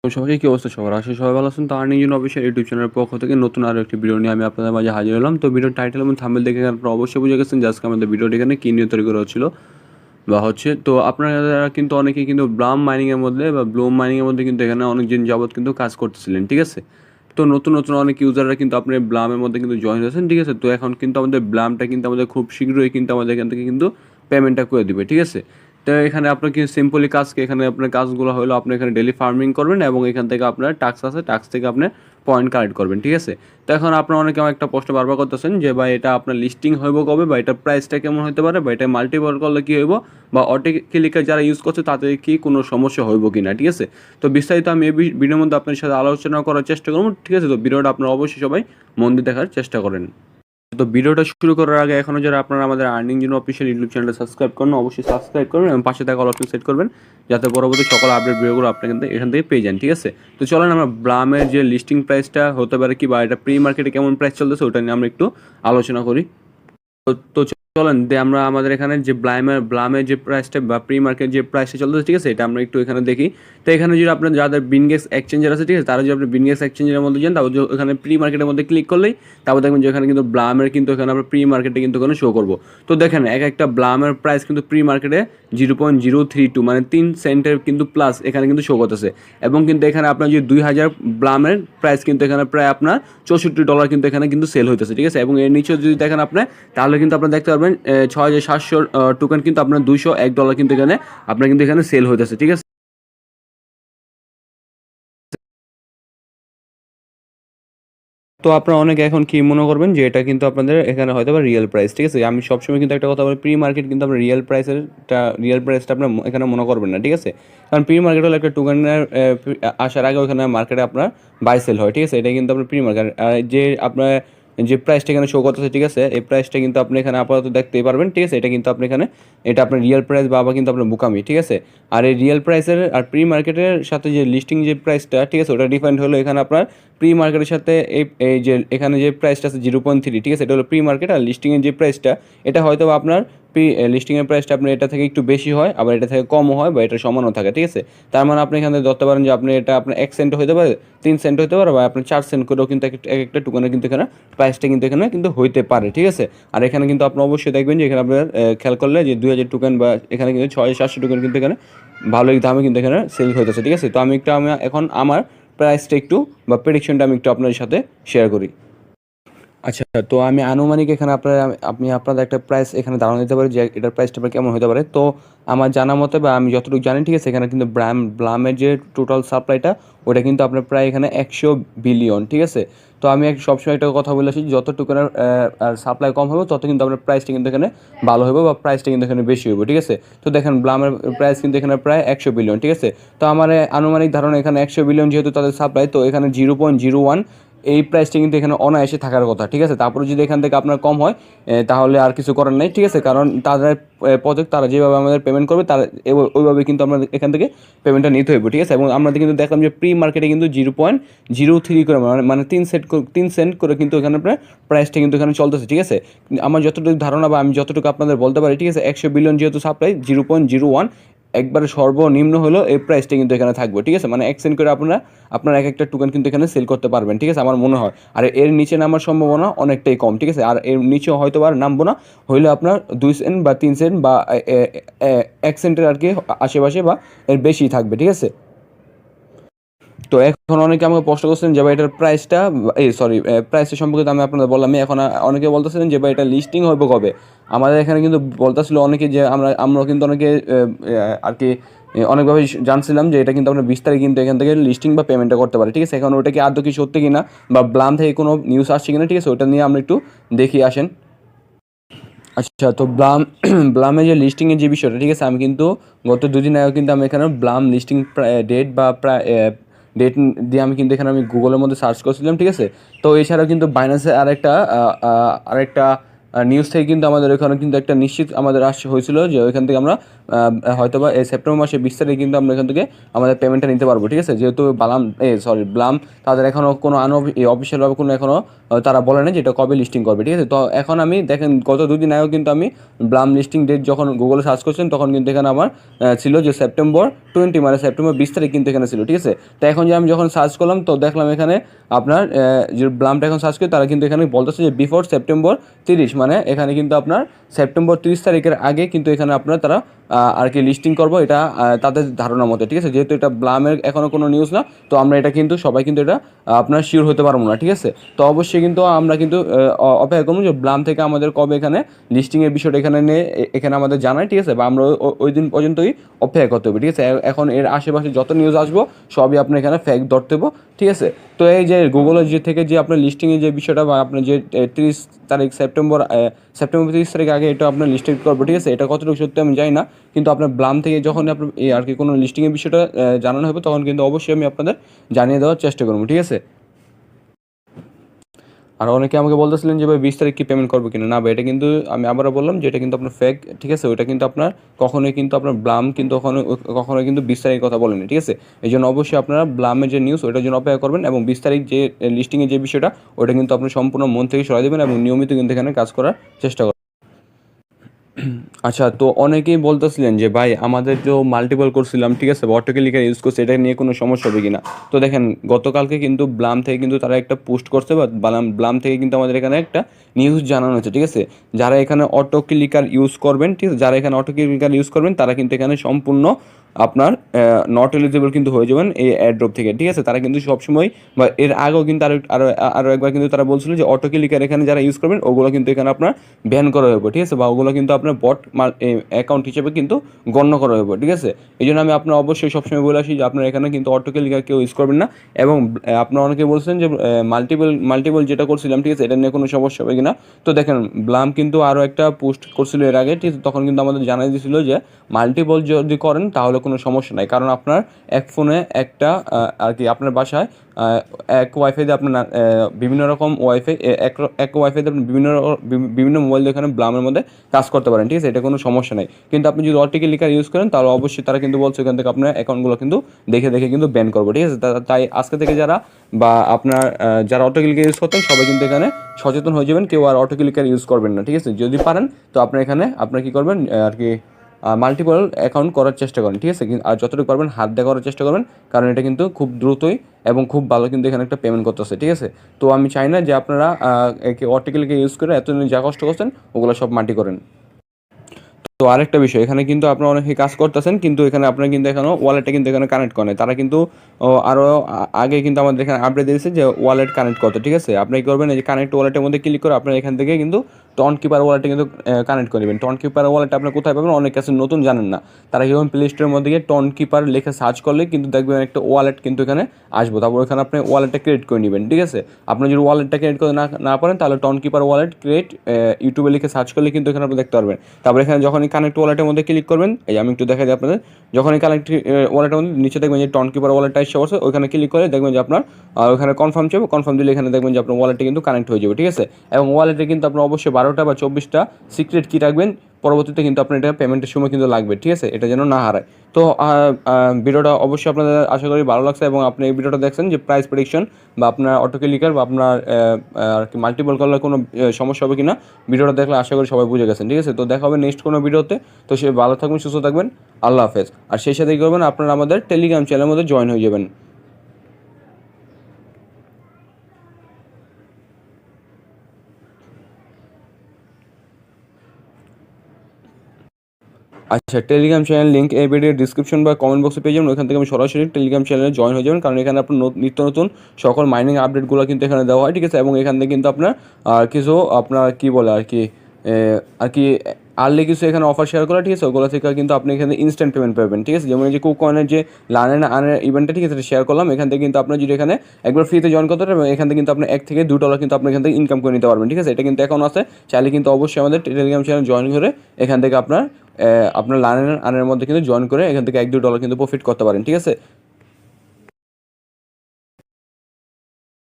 তো সবাইকে কি অবস্থা সবার? আশা করি সবাই ভালো আছেন। তো আর্নিং জন্য অফিসিয়াল ইউটিউব চ্যানেলের পক্ষ থেকে নতুন আরো একটি ভিডিও নিয়ে আমি আপনাদের মাঝে হাজির হলাম। তো ভিডিওর টাইটেল এবং থাম্বনেল দেখে আপনারা অবশ্যই বুঝে গেছেন যে আজকে আমাদের ভিডিওটি এখানে কি নিয়ে তৈরি করা হচ্ছিল বা হচ্ছে। তো আপনারা কিন্তু অনেকেই কিন্তু ব্লাম মাইনিং এর মধ্যে বা ব্লুম মাইনিং এর মধ্যে কিন্তু এখানে অনেক দিন যাবত কিন্তু কাজ করতেছিলেন, ঠিক আছে? তো নতুন অনেক ইউজাররা কিন্তু আপনার ব্লামের মধ্যে কিন্তু জয়েন হয়েছেন, ঠিক আছে? তো এখন কিন্তু আমাদের ব্লামটা কিন্তু আমাদের খুব শীঘ্রই কিন্তু আমাদের এখান থেকে কিন্তু পেমেন্টটা করে দিবে, ঠিক আছে? তো এখানে আপনার কি সিম্পলি কাজকে এখানে আপনার কাজগুলো হলো আপনি এখানে ডেইলি ফার্মিং করবেন এবং এখান থেকে আপনার টাস্ক আছে, টাস্ক থেকে আপনি পয়েন্ট কালেক্ট করবেন, ঠিক আছে? তো এখন আপনার অনেকে আমার একটা প্রশ্ন বারবার করতেছেন যে ভাই এটা আপনার লিস্টিং হইব কবে, বা এটার প্রাইসটা কেমন হতে পারে, বা এটা মাল্টিপল করলে কী হইব, বা অটোক্লিকে যারা ইউজ করছে তাতে কি কোনো সমস্যা হইব কি না, ঠিক আছে? তো বিস্তারিত আমি এই ভিডিওর মধ্যে আপনার সাথে আলোচনা করার চেষ্টা করবো, ঠিক আছে? তো ভিডিওটা আপনারা অবশ্যই সবাই মন দিয়ে দেখার চেষ্টা করেন। তো ভিডিওটা শুরু করার আগে এখনও যারা আপনারা আমাদের আর্নিং জন্য অফিসিয়াল ইউটিউব চ্যানেলটা সাবস্ক্রাইব করেন, অবশ্যই সাবস্ক্রাইব করবেন এবং পাশে থাকা অল অপশন সেট করবেন যাতে পরবর্তী সকল আপডেট ভিডিওগুলো আপনি কিন্তু এখান থেকে পেয়ে যান, ঠিক আছে? তো চলেন আমরা ব্লামের যে লিস্টিং প্রাইসটা হতে পারে কি, বা এটা প্রি মার্কেটে কেমন প্রাইস চলতেছে ওটা নিয়ে আমরা একটু আলোচনা করি। তো চলেন আমরা আমাদের এখানে যে ব্লামের যে প্রাইসটা বা প্রি মার্কেট যে প্রাইসটা চলতেছে, ঠিক আছে, এটা আমরা একটু এখানে দেখি। তো এখানে যদি আপনার যাদের বিনগেক্স এক্সচেঞ্জার আছে, ঠিক আছে, তারা যদি আপনি বিনগেক্স এক্সচেঞ্জের মধ্যে যান, তারপর এখানে প্রি মার্কেটের মধ্যে ক্লিক করলেই তারপর দেখবেন যে এখানে কিন্তু ব্লামের কিন্তু এখানে আমরা প্রি মার্কেটে কিন্তু এখানে শো করবো। তো দেখেন একটা ব্লামের প্রাইস কিন্তু প্রি মার্কেটে 0.032 মানে 3 সেন্টের কিন্তু প্লাস এখানে কিন্তু শো করতেছে। এবং কিন্তু এখানে আপনার যে 2000 ব্লামের প্রাইস কিন্তু এখানে প্রায় আপনার $64 কিন্তু এখানে কিন্তু সেল হইতেছে, ঠিক আছে? এবং এর নিচেও যদি দেখেন আপনি, তাহলে কিন্তু আপনারা দেখতে পারবেন 6700 টোকেন কিন্তু আপনার $201 কিন্তু এখানে আপনার কিন্তু এখানে সেল হইতেছে, ঠিক আছে? তো আপনারা অনেকে এখন কি মনে করবেন যে এটা কিন্তু আপনাদের এখানে হয়তো বা রিয়েল প্রাইস, ঠিক আছে? আমি সবসময় কিন্তু একটা কথা বলি, প্রি মার্কেট কিন্তু আপনার রিয়েল প্রাইসটা আপনার এখানে মনে করবেন না, ঠিক আছে? কারণ প্রি মার্কেট হলো একটা টোকেনের আসার আগে ওখানে মার্কেটে আপনার বাই সেল হয়, ঠিক আছে? এটা কিন্তু আপনার প্রি মার্কেট। আর যে আপনার যে প্রাইসটা এখানে শো করতেছে, ঠিক আছে, এই প্রাইসটা কিন্তু আপনি এখানে আপাতত দেখতেই পারবেন, ঠিক আছে? এটা কিন্তু আপনি এখানে এটা আপনার রিয়েল প্রাইস বা আবার কিন্তু আপনার বুকামি, ঠিক আছে? আর এই রিয়েল প্রাইসের আর প্রি মার্কেটের সাথে যে লিস্টিং যে প্রাইসটা, ঠিক আছে, ওটা ডিফারেন্ট হলো। এখানে আপনার প্রি মার্কেটের সাথে এই যে এখানে যে প্রাইসটা আছে 0.3, ঠিক আছে, এটা হলো প্রি মার্কেট। আর লিস্টিংয়ের যে প্রাইসটা এটা হয়তো বা আপনার লিস্টিংয়ের প্রাইসটা আপনার এটা থেকে একটু বেশি হয়, আবার এটা থেকে কমও হয়, বা এটা সমানও থাকে, ঠিক আছে? তার মানে আপনি এখানে ধরতে পারেন যে আপনি এটা আপনার 1 সেন্ট হতে পারে, 3 সেন্ট হতে পারে, বা আপনার 4 সেন্ট করেও কিন্তু এক একটা টোকেনের কিন্তু এখানে প্রাইসটা কিন্তু এখানে কিন্তু হইতে পারে, ঠিক আছে? আর এখানে কিন্তু আপনি অবশ্যই দেখবেন যে এখানে আপনার খেয়াল করলে যে 2000 টোকেন বা এখানে কিন্তু 6700 টোকেন কিন্তু এখানে ভালোই দামে কিন্তু এখানে সেল হইতেছে, ঠিক আছে? তো আমি এখন আমার প্রাইসটা একটু বা প্রেডিকশনটা আমি একটু আপনাদের সাথে শেয়ার করি। আচ্ছা, তো আমি আনুমানিক এখানে আপনি আপনাদের একটা প্রাইস এখানে ধারণা দিতে পারি যে এটার প্রাইসটা কেমন হতে পারে। তো আমার জানা মতে বা আমি যতটুকু জানি, ঠিক আছে, এখানে কিন্তু ব্লামের যে টোটাল সাপ্লাইটা ওটা কিন্তু আপনার প্রায় এখানে 100 বিলিয়ন, ঠিক আছে? তো আমি সবসময় একটা কথা বলে আসি, যত টোকেনের সাপ্লাই কম হবে তত কিন্তু আপনার প্রাইসটা কিন্তু এখানে ভালো হবে বা প্রাইসটা কিন্তু এখানে বেশি হবে, ঠিক আছে? তো দেখেন ব্লামের প্রাইস কিন্তু এখানে প্রায় 100 বিলিয়ন, ঠিক আছে? তো আমার আনুমানিক ধারণা এখানে 100 বিলিয়ন যেহেতু তাদের সাপ্লাই, তো এখানে 0.01 এই প্রাইসটা কিন্তু এখানে অনায়াসে থাকার কথা, ঠিক আছে? তারপরে যদি এখান থেকে আপনার কম হয় তাহলে আর কিছু করার নেই, ঠিক আছে? কারণ তাদের প্রজেক্ট তারা যেভাবে আমাদের পেমেন্ট করবে তারা ওইভাবে কিন্তু আমরা এখান থেকে পেমেন্টটা নিতে হইব, ঠিক আছে? এবং আমরা কিন্তু দেখলাম যে প্রি মার্কেটে কিন্তু 0.03 করে মানে 3 সেন্ট করে কিন্তু এখানে প্রাইসটা কিন্তু এখানে চলতেছে, ঠিক আছে? আমার যতটুকু ধারণা বা আমি যতটুকু আপনাদের বলতে পারি, ঠিক আছে, 100 বিলিয়ন যেহেতু সাপ্লাই, 0.01 একবারে সর্বনিম্ন হলো এই প্রাইসটা কিন্তু এখানে থাকবে, ঠিক আছে? মানে 1 সেন্ট করে আপনার এক একটা টোকেন কিন্তু এখানে সেল করতে পারবেন, ঠিক আছে? আমার মনে হয়। আর এর নিচে নামার সম্ভাবনা অনেকটাই কম, ঠিক আছে? আর এর নিচেও হয়তো আর নামবো না, হইলে আপনার 2 সেন্ট বা 3 সেন্ট বা 1 সেন্টের আর কি আশেপাশে বা এর বেশি থাকবে, ঠিক আছে? তো এখন অনেকে আমাকে প্রশ্ন করছেন যে ভাই এটার প্রাইসটা প্রাইসটা সম্পর্কে তো আমি আপনাদের বললাম। এখন অনেকে বলতেছিলেন যে ভাই এটা লিস্টিং হবে কবে? আমাদের এখানে কিন্তু বলতেছিল অনেকে যে আমরা কিন্তু অনেকে আর কি অনেকভাবে জানছিলাম যে এটা কিন্তু আমরা 20 তারিখ কিন্তু এখান থেকে লিস্টিং বা পেমেন্টটা করতে পারি, ঠিক আছে? এখন ওটা কি আদৌ কি সত্যি কিনা বা ব্লাম থেকে কোনো নিউজ আসছে কিনা, ঠিক আছে, ওটা নিয়ে আমরা একটু দেখি আসেন। আচ্ছা, তো ব্লামে যে লিস্টিংয়ের যে বিষয়টা, ঠিক আছে, আমি কিন্তু গত 2 দিন আগে কিন্তু আমি এখানে ব্লাম লিস্টিং ডেট বা ডেট দিয়ে আমি কিন্তু এখানে আমি গুগলের মধ্যে সার্চ করছিলাম, ঠিক আছে? তো এছাড়াও কিন্তু বাইন্যান্সে আরেকটা নিউজ থেকে কিন্তু আমাদের ওখানে কিন্তু একটা নিশ্চিত আমাদের হয়েছিল যে ওইখান থেকে আমরা হয়তো বা এই সেপ্টেম্বর মাসে 20 তারিখে কিন্তু আমরা এখান থেকে আমাদের পেমেন্টটা নিতে পারবো, ঠিক আছে। যেহেতু ব্লাম তাদের এখনও কোনো অফিসিয়ালভাবে কোনো এখনও তারা বলে না যে এটা কবে লিস্টিং করবে, ঠিক আছে। তো এখন আমি দেখেন গত 2 দিন আগেও কিন্তু আমি ব্লাম লিস্টিং ডেট যখন গুগলে সার্চ করছেন তখন কিন্তু এখানে আমার ছিল যে সেপ্টেম্বর 20, মানে সেপ্টেম্বর 20 তারিখ কিন্তু এখানে ছিল, ঠিক আছে। তো এখন যে আমি যখন সার্চ করলাম তো দেখলাম এখানে আপনার যে ব্লামটা এখন সার্চ করি তারা কিন্তু এখানে বলতেছে যে বিফোর সেপ্টেম্বর 30, মানে এখানে কিন্তু আপনার সেপ্টেম্বর 30 তারিখের আগে কিন্তু এখানে আপনার তারা আর কি লিস্টিং করবো, এটা তাদের ধারণা মতো, ঠিক আছে। যেহেতু এটা ব্লামের এখনও কোনো নিউজ না, তো আমরা এটা কিন্তু সবাই কিন্তু এটা আপনার শিওর হতে পারবো না, ঠিক আছে। তো অবশ্যই কিন্তু আমরা কিন্তু অপেক্ষা করবো যে ব্লাম থেকে আমাদের কবে এখানে লিস্টিংয়ের বিষয়টা এখানে নিয়ে এখানে আমাদের জানায়, ঠিক আছে। বা আমরা ওই দিন পর্যন্তই অপেক্ষা করতে হবে, ঠিক আছে। এখন এর আশেপাশে যত নিউজ আসবো সবই আপনার এখানে ফেক ধরতে হবে, ঠিক আছে। তো এই যে গুগলের যে থেকে যে আপনার লিস্টিংয়ের যে বিষয়টা বা আপনার যে 30 তারিখ সেপ্টেম্বর 30 তারিখ আগে এটা আপনার লিস্টেড করবো, ঠিক আছে। এটা কতটুকু সত্যি আমি জানি না, কিন্তু আপনার ব্লাম থেকে যখন আপনার এই আর কি কোনো লিস্টিংয়ের বিষয়টা জানানো হবে তখন কিন্তু অবশ্যই আমি আপনাদের জানিয়ে দেওয়ার চেষ্টা করবো, ঠিক আছে। আর অনেকে আমাকে বলতেছিলেন যে ভাই 20 তারিখ কি পেমেন্ট করবো কিনা, না ভাই এটা কিন্তু আমি আবারও বললাম যে এটা কিন্তু আপনার ফেক, ঠিক আছে। ওইটা কিন্তু আপনার কখনোই কিন্তু আপনার ব্লাম কিন্তু কখনোই কিন্তু 20 তারিখের কথা বলেনি, ঠিক আছে। এই জন্য অবশ্যই আপনারা ব্লামের যে নিউজ ওইটার জন্য অপেক্ষা করবেন এবং 20 তারিখ যে লিস্টিংয়ের যে বিষয়টা ওটা কিন্তু আপনি সম্পূর্ণ মন থেকে সরাই দেবেন এবং নিয়মিত কিন্তু এখানে কাজ করার চেষ্টা করবেন। আচ্ছা, তো অনেকেই বলতেছিলেন যে ভাই আমাদের যে মাল্টিপল করছিলাম, ঠিক আছে, বা অটোক্লিকার ইউজ করছে, এটা নিয়ে কোনো সমস্যা হবে কিনা। তো দেখেন গতকালকে কিন্তু ব্লাম থেকে কিন্তু তারা একটা পোস্ট করছে বা ব্লাম থেকে কিন্তু আমাদের এখানে একটা নিউজ জানানো হচ্ছে, ঠিক আছে। যারা এখানে অটোক্লিকার ইউজ করবেন, ঠিক আছে, যারা এখানে অটোক্লিকার ইউজ করবেন তারা কিন্তু এখানে সম্পূর্ণ আপনার নট এলিজিবল কিন্তু হয়ে যাবেন এই অ্যাড্রপ থেকে, ঠিক আছে। তারা কিন্তু সবসময় বা এর আগেও কিন্তু আরও একবার কিন্তু তারা বলছিল যে অটোক্লিকার এখানে যারা ইউজ করবেন ওগুলো কিন্তু এখানে আপনার ব্যান করা হবে, ঠিক আছে, বা ওগুলো কিন্তু আপনার বট অ্যাকাউন্ট হিসেবে কিন্তু গণ্য করা হবে, ঠিক আছে। এই জন্য আমি আপনার অবশ্যই সবসময় বলে আসি যে আপনার এখানে কিন্তু অটোক্লিকার কেউ ইউজ করবেন না। এবং আপনার অনেকে বলছেন যে মাল্টিপল যেটা করছিলাম, ঠিক আছে, এটা নিয়ে কোনো সমস্যা হবে কিনা। তো দেখেন ব্লাম কিন্তু আরও একটা পোস্ট করছিল এর আগে, ঠিক আছে, তখন কিন্তু আমাদের জানাই দিয়েছিল যে মাল্টিপল যদি করেন তাহলে কোনো সমস্যা নাই, কারণ আপনার এক ফোনে একটা আর কি আপনার বাসায় এক ওয়াইফাইতে আপনার বিভিন্ন রকম ওয়াইফাই এক ওয়াইফাইতে আপনি বিভিন্ন মোবাইল এখানে ব্লামের মধ্যে কাজ করতে পারেন, ঠিক আছে, এটা কোনো সমস্যা নেই। কিন্তু আপনি যদি অটোক্লিকার ইউজ করেন তাহলে অবশ্যই তারা কিন্তু বলছে এখান থেকে আপনার অ্যাকাউন্টগুলো কিন্তু দেখে দেখে কিন্তু ব্যান করবো, ঠিক আছে। তাই আজকে থেকে যারা বা আপনার যারা অটোক্লিকার ইউজ করতেন সবাই কিন্তু এখানে সচেতন হয়ে যাবেন, কেউ আর অটোক্লিকার ইউজ করবেন না, ঠিক আছে। যদি পারেন তো আপনার এখানে আপনার কী করবেন আর কি মাল্টিপল অ্যাকাউন্ট করার চেষ্টা করেন, ঠিক আছে। আর যতটুকু পারবেন হাত দিয়ে করার চেষ্টা করবেন, কারণ এটা কিন্তু খুব দ্রুতই এবং খুব ভালো কিন্তু এখানে একটা পেমেন্ট করতেছে, ঠিক আছে। তো আমি চাই না যে আপনারা অটোক্লিকে ইউজ করে এতদিন যা কষ্ট করছেন ওগুলো সব মাটি করেন। তো আরেকটা বিষয়, এখানে কিন্তু আপনারা অনেকে কাজ করতেছেন কিন্তু এখানে আপনারা কিন্তু এখনও ওয়ালেটটা কিন্তু এখানে কানেক্ট করেন, তারা কিন্তু আরও আগে কিন্তু আমাদের এখানে আপডেট দিয়েছে যে ওয়ালেট কানেক্ট করতে, ঠিক আছে। আপনি কী করবেন, এই যে কানেক্ট ওয়ালেটের মধ্যে ক্লিক করে আপনার এখান থেকে কিন্তু টন কিপার ওয়ালেটে কিন্তু কানেক্ট করে নেবেন। টন কিপার ওয়ালেট আপনার কোথায় পাবেন, অনেক কাছে নতুন জানেন না, তারা কীভাবে প্লে স্টোরের মধ্যে গিয়ে টন কিপার লিখে সার্চ করলে কিন্তু দেখবেন একটা ওয়ালেট কিন্তু এখানে আসবো, তারপর এখানে আপনি ওয়ালেটটা ক্রিয়েট করে নেবেন, ঠিক আছে। আপনি যদি ওয়ালেটটা ক্রিয়েট করতে না পারেন তাহলে টন কিপার ওয়ালেট ক্রিয়েট ইউটিউবে লিখে সার্চ করলে কিন্তু এখানে আপনি দেখতে পারবেন। তারপর এখানে যখনই কানেক্ট ওয়ালেটের মধ্যে ক্লিক করবেন, এই আমি একটু দেখা দিই আপনাদের, যখনই কানেক্ট ওয়ালেটের মধ্যে নিচে দেখবেন যে টন কিপার ওয়ালেটটা এসে পড়ছে, ওইখানে ক্লিক করে দেখবেন যে আপনার ওখানে কনফার্ম চাইবে, কনফার্ম দিলে এখানে দেখবেন যে আপনার ওয়ালেটটা কিন্তু কানেক্ট হয়ে যাবে, ঠিক আছে। এবং ওয়ালেটে কিন্তু আপনার অবশ্যই 12টা বা 24টা সিক্রেট কি রাখবেন, পরবর্তীতে কিন্তু আপনার এটা পেমেন্টের সময় কিন্তু লাগবে, ঠিক আছে, এটা যেন না হারায়। তো ভিডিওটা অবশ্যই আপনাদের আশা করি ভালো লাগছে এবং আপনি এই ভিডিওটা দেখছেন যে প্রাইস প্রেডিকশন বা আপনার অটোক্লিকার বা আপনার আর কি মাল্টিপল করলে কোনো সমস্যা হবে কিনা, ভিডিওটা দেখলে আশা করি সবাই বুঝে গেছেন, ঠিক আছে। তো দেখা হবে নেক্সট কোনো ভিডিওতে। তো সে ভালো থাকবেন, সুস্থ থাকবেন, আল্লাহ হাফেজ। আর সেই সাথে কী করবেন, আপনারা আমাদের টেলিগ্রাম চ্যানেলের মধ্যে জয়েন হয়ে যাবেন। আচ্ছা, টেলিগ্রাম চ্যানেল লিঙ্ক এই ভিডিওর ডিসক্রিপশন বা কমেন্ট বক্সে পেয়ে যাবেন, ওইখান থেকে আমি সরাসরি টেলিগ্রাম চ্যানেলে জয়েন হয়ে যাবেন, কারণ এখানে আপনার নিত্য নতুন সকল মাইনিং আপডেটগুলো কিন্তু এখানে দেওয়া হয়, ঠিক আছে। এবং এখান থেকে কিন্তু আপনার কিছু আপনার কী বলে আর কি আর্লি কিছু এখানে অফার শেয়ার করা, ঠিক আছে, ওগুলো থেকে কিন্তু আপনি এখানে ইনস্ট্যান্ট পেমেন্ট পাবেন, ঠিক আছে। যেমন এই যে কুকয়েনের যে লার্ন আর্নের ইভেন্টটা, ঠিক আছে, শেয়ার করলাম, এখান থেকে কিন্তু আপনার যদি এখানে একবার ফ্রিতে জয়েন করতে পারেন, এখান থেকে কিন্তু আপনি $1 থেকে $2 কিন্তু আপনি এখান থেকে ইনকাম করে নিতে পারবেন, ঠিক আছে। এটা কিন্তু এখন আছে, চাইলে কিন্তু অবশ্যই আমাদের টেলিগ্রাম চ্যানেল জয়েন করে এখান থেকে আপনার লার্ন আর্নের মধ্যে কিন্তু জয়েন করে এখান থেকে $1-2 কিন্তু প্রফিট করতে পারেন, ঠিক আছে।